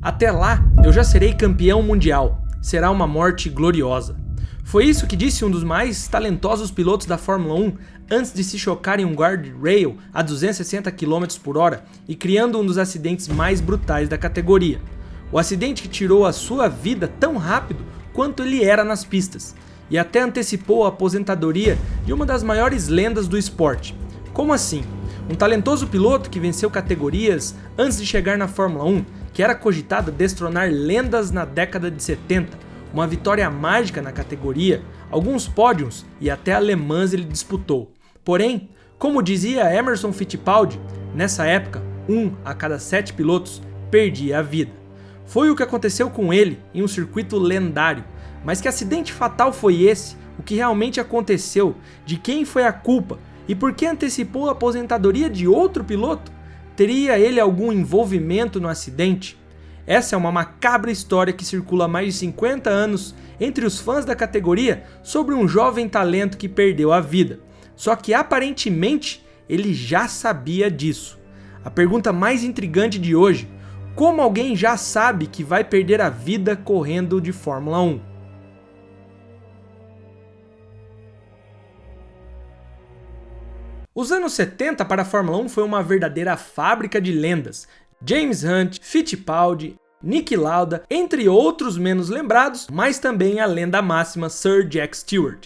Até lá, eu já serei campeão mundial. Será uma morte gloriosa. Foi isso que disse um dos mais talentosos pilotos da Fórmula 1 antes de se chocar em um guardrail a 260 km por hora e criando um dos acidentes mais brutais da categoria. O acidente que tirou a sua vida tão rápido quanto ele era nas pistas, e até antecipou a aposentadoria de uma das maiores lendas do esporte. Como assim? Um talentoso piloto que venceu categorias antes de chegar na Fórmula 1, que era cogitado destronar lendas na década de 70, uma vitória mágica na categoria, alguns pódios e até Le Mans ele disputou. Porém, como dizia Emerson Fittipaldi, nessa época, 1 a cada 7 pilotos perdia a vida. Foi o que aconteceu com ele em um circuito lendário, mas que acidente fatal foi esse? O que realmente aconteceu? De quem foi a culpa? E por que antecipou a aposentadoria de outro piloto? Teria ele algum envolvimento no acidente? Essa é uma macabra história que circula há mais de 50 anos entre os fãs da categoria sobre um jovem talento que perdeu a vida. Só que aparentemente ele já sabia disso. A pergunta mais intrigante de hoje: como alguém já sabe que vai perder a vida correndo de Fórmula 1? Os anos 70 para a Fórmula 1 foi uma verdadeira fábrica de lendas. James Hunt, Fittipaldi, Niki Lauda, entre outros menos lembrados, mas também a lenda máxima Sir Jack Stewart.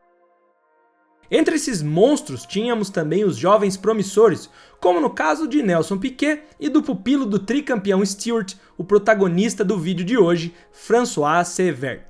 Entre esses monstros tínhamos também os jovens promissores, como no caso de Nelson Piquet e do pupilo do tricampeão Stewart, o protagonista do vídeo de hoje, François Cevert.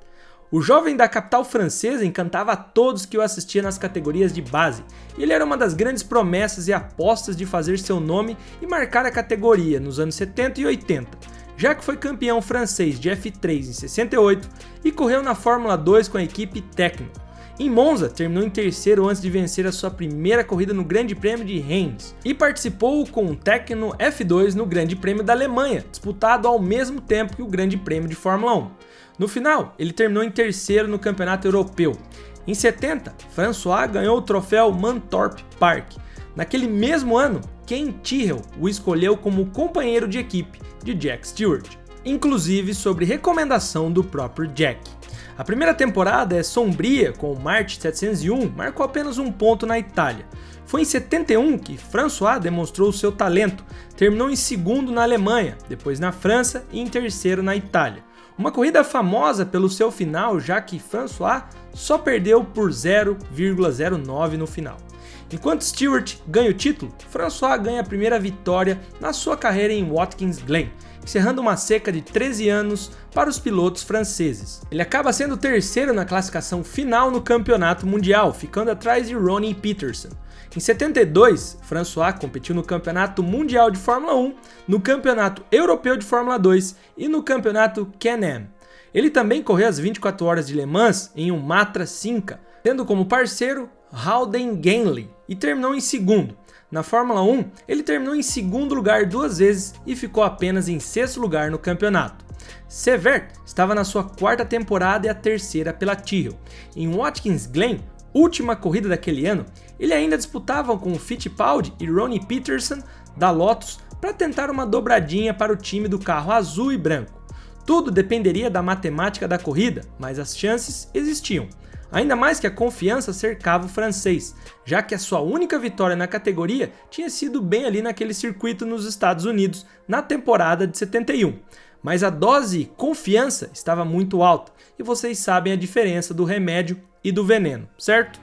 O jovem da capital francesa encantava a todos que o assistiam nas categorias de base. Ele era uma das grandes promessas e apostas de fazer seu nome e marcar a categoria nos anos 70 e 80, já que foi campeão francês de F3 em 68 e correu na Fórmula 2 com a equipe Tecno. Em Monza, terminou em terceiro antes de vencer a sua primeira corrida no Grande Prêmio de Reims e participou com o Tecno F2 no Grande Prêmio da Alemanha, disputado ao mesmo tempo que o Grande Prêmio de Fórmula 1. No final, ele terminou em terceiro no Campeonato Europeu. Em 70, François ganhou o troféu Manthorpe Park. Naquele mesmo ano, Ken Tyrrell o escolheu como companheiro de equipe de Jack Stewart, inclusive sobre recomendação do próprio Jack. A primeira temporada é sombria, com o March 701 marcou apenas um ponto na Itália. Foi em 71 que François demonstrou seu talento, terminou em segundo na Alemanha, depois na França e em terceiro na Itália. Uma corrida famosa pelo seu final, já que François só perdeu por 0,09 no final. Enquanto Stewart ganha o título, François ganha a primeira vitória na sua carreira em Watkins Glen, encerrando uma seca de 13 anos para os pilotos franceses. Ele acaba sendo terceiro na classificação final no campeonato mundial, ficando atrás de Ronnie Peterson. Em 72, François competiu no Campeonato Mundial de Fórmula 1, no Campeonato Europeu de Fórmula 2 e no Campeonato Can-Am. Ele também correu as 24 horas de Le Mans em um Matra Simca, tendo como parceiro Haldane Ganley, e terminou em segundo. Na Fórmula 1, ele terminou em segundo lugar 2 vezes e ficou apenas em sexto lugar no campeonato. Cevert estava na sua quarta temporada e a terceira pela Tyrrell. Em Watkins Glen, última corrida daquele ano, ele ainda disputava com Fittipaldi e Ronnie Peterson da Lotus para tentar uma dobradinha para o time do carro azul e branco. Tudo dependeria da matemática da corrida, mas as chances existiam. Ainda mais que a confiança cercava o francês, já que a sua única vitória na categoria tinha sido bem ali naquele circuito nos Estados Unidos na temporada de 71. Mas a dose confiança estava muito alta, e vocês sabem a diferença do remédio e do veneno, certo?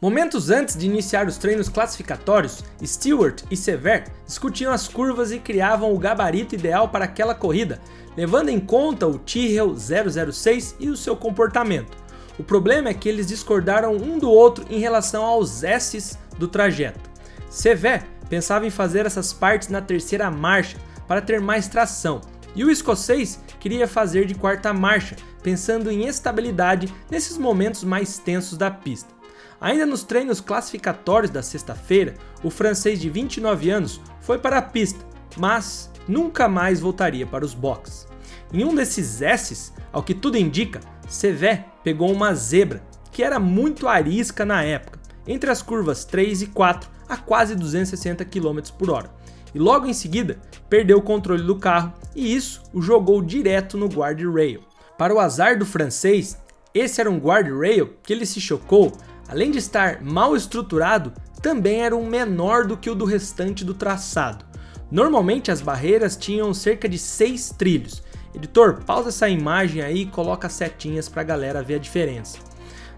Momentos antes de iniciar os treinos classificatórios, Stewart e Cevert discutiam as curvas e criavam o gabarito ideal para aquela corrida, levando em conta o Tyrrell 006 e o seu comportamento. O problema é que eles discordaram um do outro em relação aos S's do trajeto. Cevert pensava em fazer essas partes na terceira marcha para ter mais tração, e o escocês queria fazer de quarta marcha, pensando em estabilidade nesses momentos mais tensos da pista. Ainda nos treinos classificatórios da sexta-feira, o francês de 29 anos foi para a pista, mas nunca mais voltaria para os boxes. Em um desses S's, ao que tudo indica, Cevert pegou uma zebra, que era muito arisca na época, entre as curvas 3 e 4 a quase 260 km por hora. e logo em seguida perdeu o controle do carro e isso o jogou direto no guardrail. Para o azar do francês, esse era um guardrail que ele se chocou, além de estar mal estruturado, também era um menor do que o do restante do traçado. Normalmente as barreiras tinham cerca de 6 trilhos. Editor, pausa essa imagem aí e coloca setinhas para a galera ver a diferença.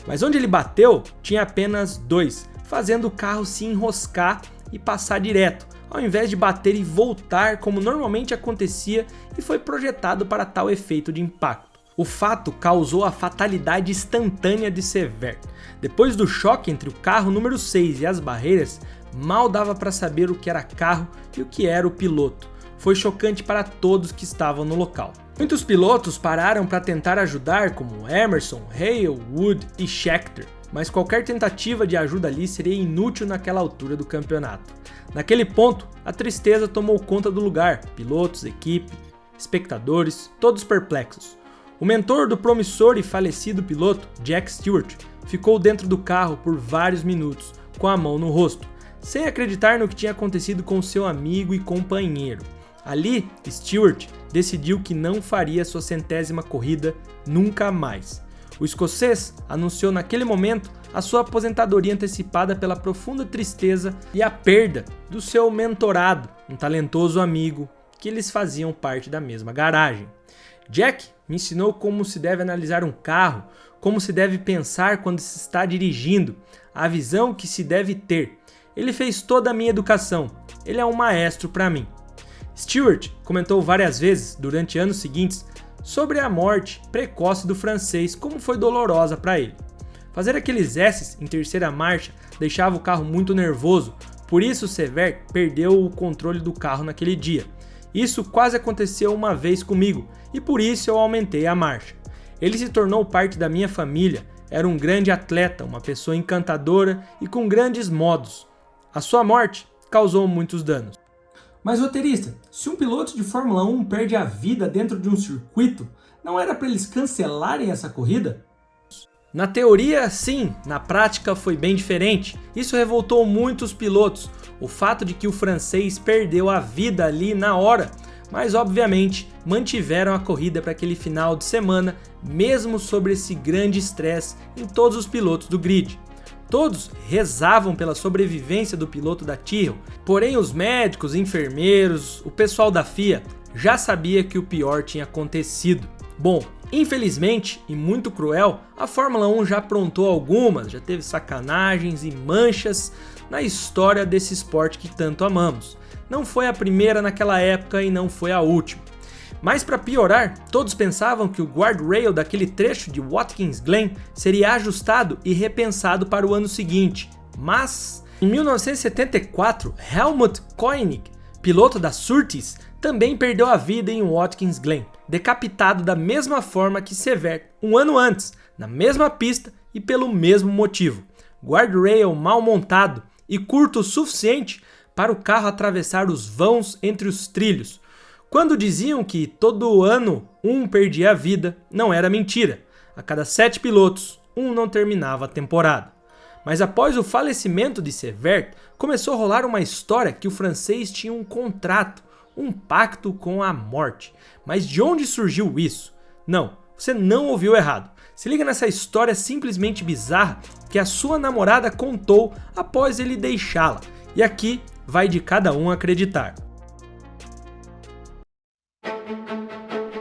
Mas onde ele bateu, tinha apenas 2, fazendo o carro se enroscar e passar direto, ao invés de bater e voltar como normalmente acontecia e foi projetado para tal efeito de impacto. O fato causou a fatalidade instantânea de Sever. Depois do choque entre o carro número 6 e as barreiras, mal dava para saber o que era carro e o que era o piloto. Foi chocante para todos que estavam no local. Muitos pilotos pararam para tentar ajudar, como Emerson, Hale, Wood e Scheckter, mas qualquer tentativa de ajuda ali seria inútil naquela altura do campeonato. Naquele ponto, a tristeza tomou conta do lugar, pilotos, equipe, espectadores, todos perplexos. O mentor do promissor e falecido piloto, Jack Stewart, ficou dentro do carro por vários minutos, com a mão no rosto, sem acreditar no que tinha acontecido com seu amigo e companheiro. Ali, Stewart decidiu que não faria sua 100ª corrida nunca mais. O escocês anunciou naquele momento a sua aposentadoria antecipada pela profunda tristeza e a perda do seu mentorado, um talentoso amigo, que eles faziam parte da mesma garagem. Jack me ensinou como se deve analisar um carro, como se deve pensar quando se está dirigindo, a visão que se deve ter. Ele fez toda a minha educação, ele é um maestro para mim. Stewart comentou várias vezes, durante anos seguintes, sobre a morte precoce do francês, como foi dolorosa para ele. Fazer aqueles S's em terceira marcha deixava o carro muito nervoso, por isso Sever perdeu o controle do carro naquele dia. Isso quase aconteceu uma vez comigo, e por isso eu aumentei a marcha. Ele se tornou parte da minha família, era um grande atleta, uma pessoa encantadora e com grandes modos. A sua morte causou muitos danos. Mas roteirista, se um piloto de Fórmula 1 perde a vida dentro de um circuito, não era para eles cancelarem essa corrida? Na teoria, sim, na prática foi bem diferente. Isso revoltou muitos pilotos, o fato de que o francês perdeu a vida ali na hora, mas obviamente mantiveram a corrida para aquele final de semana, mesmo sobre esse grande estresse em todos os pilotos do grid. Todos rezavam pela sobrevivência do piloto da Tyrrell, porém os médicos, enfermeiros, o pessoal da FIA já sabia que o pior tinha acontecido. Bom, infelizmente e muito cruel, a Fórmula 1 já aprontou algumas, já teve sacanagens e manchas na história desse esporte que tanto amamos. Não foi a primeira naquela época e não foi a última. Mas para piorar, todos pensavam que o guardrail daquele trecho de Watkins Glen seria ajustado e repensado para o ano seguinte. Mas, em 1974, Helmut Koenig, piloto da Surtees, também perdeu a vida em Watkins Glen, decapitado da mesma forma que Sever, um ano antes, na mesma pista e pelo mesmo motivo. Guardrail mal montado e curto o suficiente para o carro atravessar os vãos entre os trilhos. Quando diziam que todo ano um perdia a vida, não era mentira. A cada 7 pilotos, um não terminava a temporada. Mas após o falecimento de Sever, começou a rolar uma história que o francês tinha um contrato, um pacto com a morte. Mas de onde surgiu isso? Não, você não ouviu errado. Se liga nessa história simplesmente bizarra que a sua namorada contou após ele deixá-la. E aqui vai de cada um acreditar.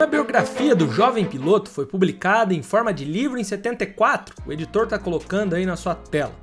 A biografia do jovem piloto foi publicada em forma de livro em 74, o editor está colocando aí na sua tela.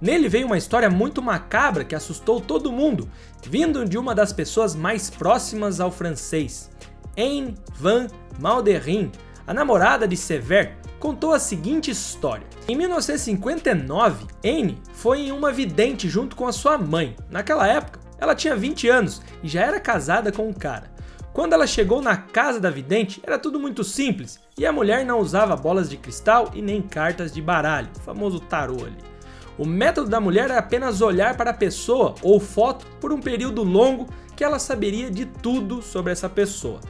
Nele veio uma história muito macabra que assustou todo mundo, vindo de uma das pessoas mais próximas ao francês. Anne Van Malderin, a namorada de Sever, contou a seguinte história. Em 1959, Anne foi em uma vidente junto com a sua mãe. Naquela época, ela tinha 20 anos e já era casada com um cara. Quando ela chegou na casa da vidente, era tudo muito simples, e a mulher não usava bolas de cristal e nem cartas de baralho, o famoso tarô ali. O método da mulher era apenas olhar para a pessoa ou foto por um período longo que ela saberia de tudo sobre essa pessoa.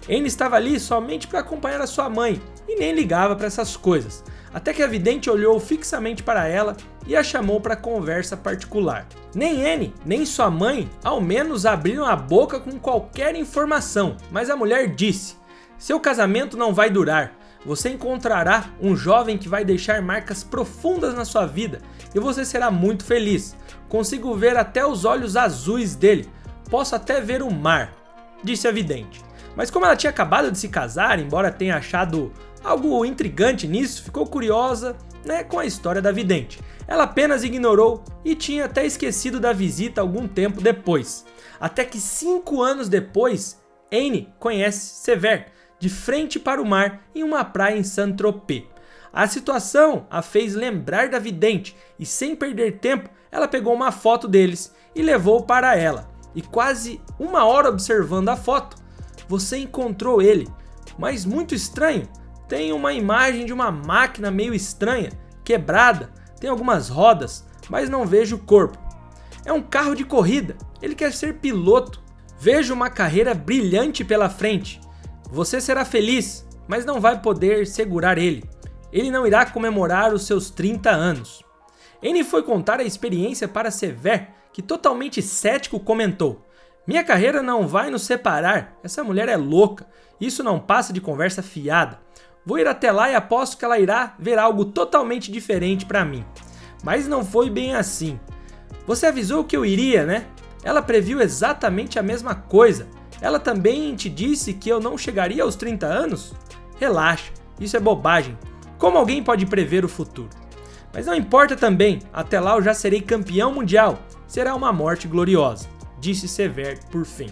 Anne estava ali somente para acompanhar a sua mãe e nem ligava para essas coisas, até que a vidente olhou fixamente para ela e a chamou para conversa particular. Nem Anne, nem sua mãe, ao menos abriram a boca com qualquer informação, mas a mulher disse: "Seu casamento não vai durar. Você encontrará um jovem que vai deixar marcas profundas na sua vida e você será muito feliz. Consigo ver até os olhos azuis dele. Posso até ver o mar", disse a vidente. Mas como ela tinha acabado de se casar, embora tenha achado algo intrigante nisso, ficou curiosa, com a história da vidente. Ela apenas ignorou e tinha até esquecido da visita algum tempo depois. Até que 5 anos depois, Anne conhece Sever, de frente para o mar, em uma praia em Saint-Tropez. A situação a fez lembrar da vidente e, sem perder tempo, ela pegou uma foto deles e levou para ela. E quase 1 hora observando a foto, você encontrou ele, mas muito estranho. Tem uma imagem de uma máquina meio estranha, quebrada, tem algumas rodas, mas não vejo o corpo. É um carro de corrida, ele quer ser piloto. Vejo uma carreira brilhante pela frente. Você será feliz, mas não vai poder segurar ele. Ele não irá comemorar os seus 30 anos. Anne foi contar a experiência para Sever, que totalmente cético comentou: "Minha carreira não vai nos separar, essa mulher é louca, isso não passa de conversa fiada. Vou ir até lá e aposto que ela irá ver algo totalmente diferente para mim." Mas não foi bem assim. "Você avisou que eu iria, né? Ela previu exatamente a mesma coisa. Ela também te disse que eu não chegaria aos 30 anos? Relaxa, isso é bobagem. Como alguém pode prever o futuro? Mas não importa também, até lá eu já serei campeão mundial. Será uma morte gloriosa", disse Sever por fim.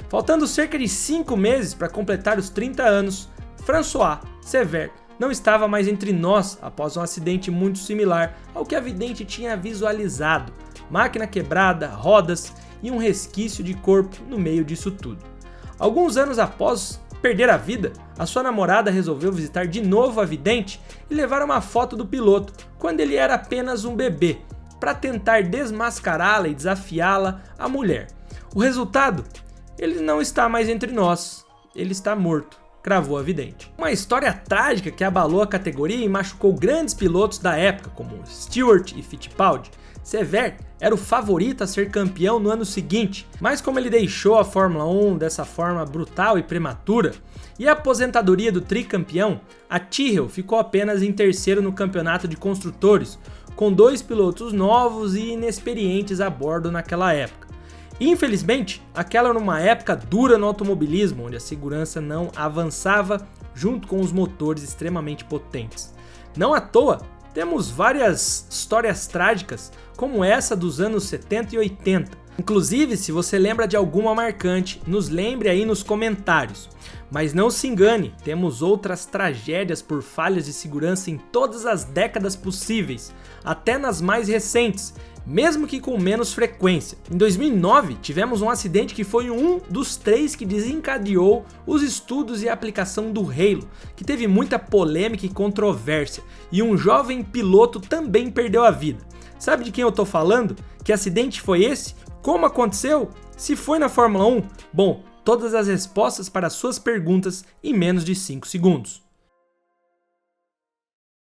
Faltando cerca de 5 meses para completar os 30 anos, François Sever não estava mais entre nós após um acidente muito similar ao que a vidente tinha visualizado. Máquina quebrada, rodas e um resquício de corpo no meio disso tudo. Alguns anos após perder a vida, a sua namorada resolveu visitar de novo a vidente e levar uma foto do piloto quando ele era apenas um bebê, para tentar desmascará-la e desafiá-la à mulher. O resultado? Ele não está mais entre nós, ele está morto, cravou a vidente. Uma história trágica que abalou a categoria e machucou grandes pilotos da época, como Stewart e Fittipaldi. Sever era o favorito a ser campeão no ano seguinte, mas como ele deixou a Fórmula 1 dessa forma brutal e prematura, e a aposentadoria do tricampeão, a Tyrrell ficou apenas em terceiro no campeonato de construtores, com 2 pilotos novos e inexperientes a bordo naquela época. Infelizmente, aquela era uma época dura no automobilismo, onde a segurança não avançava junto com os motores extremamente potentes. Não à toa, temos várias histórias trágicas, como essa dos anos 70 e 80. Inclusive, se você lembra de alguma marcante, nos lembre aí nos comentários. Mas não se engane, temos outras tragédias por falhas de segurança em todas as décadas possíveis, até nas mais recentes, mesmo que com menos frequência. Em 2009, tivemos um acidente que foi um dos 3 que desencadeou os estudos e a aplicação do Halo, que teve muita polêmica e controvérsia, e um jovem piloto também perdeu a vida. Sabe de quem eu tô falando? Que acidente foi esse? Como aconteceu? Se foi na Fórmula 1? Bom, todas as respostas para suas perguntas em menos de 5 segundos.